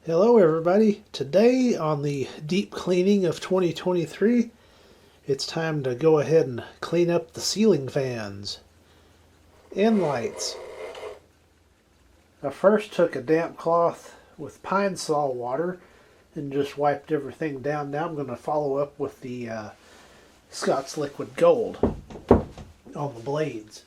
Hello everybody. Today on the deep cleaning of 2023, it's time to go ahead and clean up the ceiling fans and lights. I first took a damp cloth with pine sol water and just wiped everything down. Now I'm going to follow up with the Scott's Liquid Gold on the blades.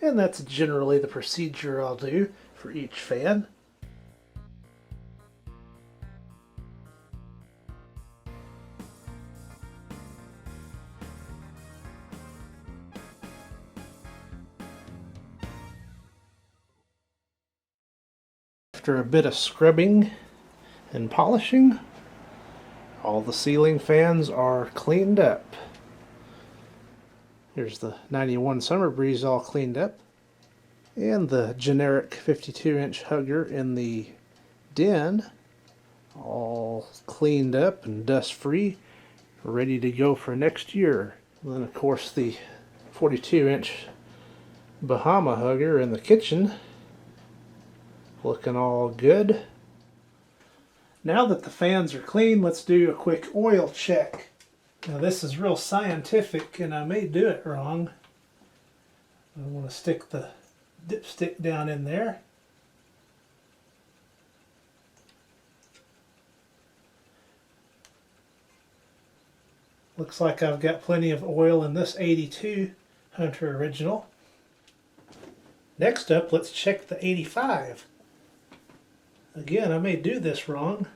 And that's generally the procedure I'll do for each fan. After a bit of scrubbing and polishing, all the ceiling fans are cleaned up. Here's the 91 Summer Breeze all cleaned up, and the generic 52-inch hugger in the den all cleaned up and dust free, ready to go for next year. And then of course the 42-inch Bahama hugger in the kitchen looking all good. Now that the fans are clean, let's do a quick oil check. Now this is real scientific and I may do it wrong. I want to stick the dipstick down in there. Looks like I've got plenty of oil in this 82 Hunter Original. Next up, let's check the 85. Again, I may do this wrong.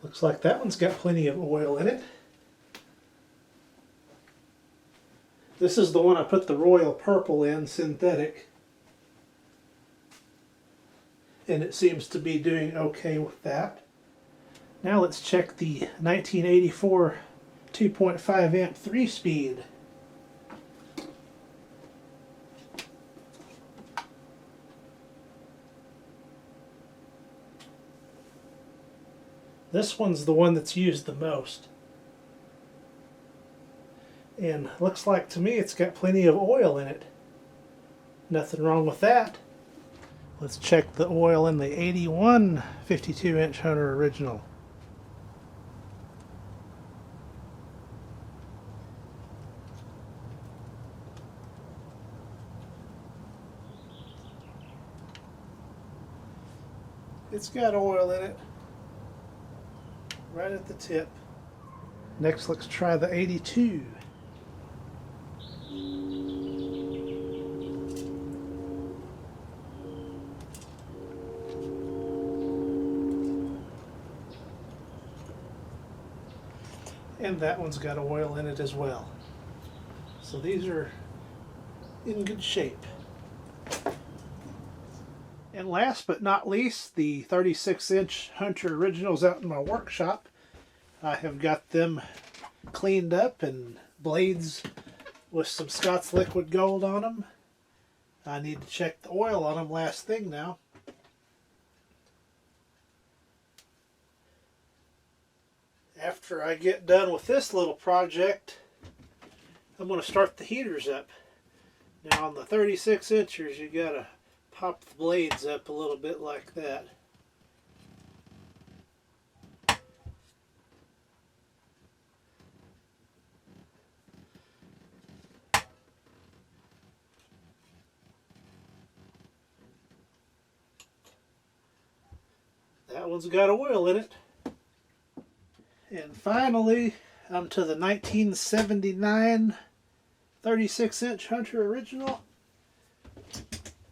Looks like that one's got plenty of oil in it. This is the one I put the royal purple in, synthetic. And it seems to be doing okay with that. Now let's check the 1984 2.5 amp 3-speed. This one's the one that's used the most. And looks like to me it's got plenty of oil in it. Nothing wrong with that. Let's check the oil in the 81 52-inch Hunter Original. It's got oil in it, right at the tip. Next, let's try the 82. And that one's got oil in it as well. So these are in good shape. And last but not least, the 36-inch Hunter Originals out in my workshop. I have got them cleaned up and blades with some Scott's Liquid Gold on them. I need to check the oil on them last thing now. After I get done with this little project, I'm going to start the heaters up. Now on the 36 inchers, you got to pop the blades up a little bit like that. That one's got oil in it. And finally, I'm to the 1979 36-inch Hunter Original,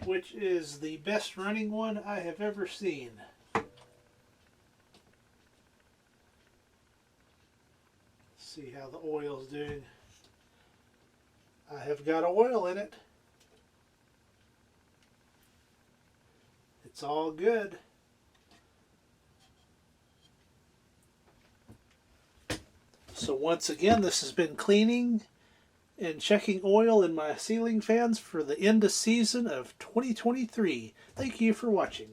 which is the best running one I have ever seen. See how the oil's doing. I have got oil in it. It's all good. So once again, this has been cleaning and checking oil in my ceiling fans for the end of season of 2023. Thank you for watching.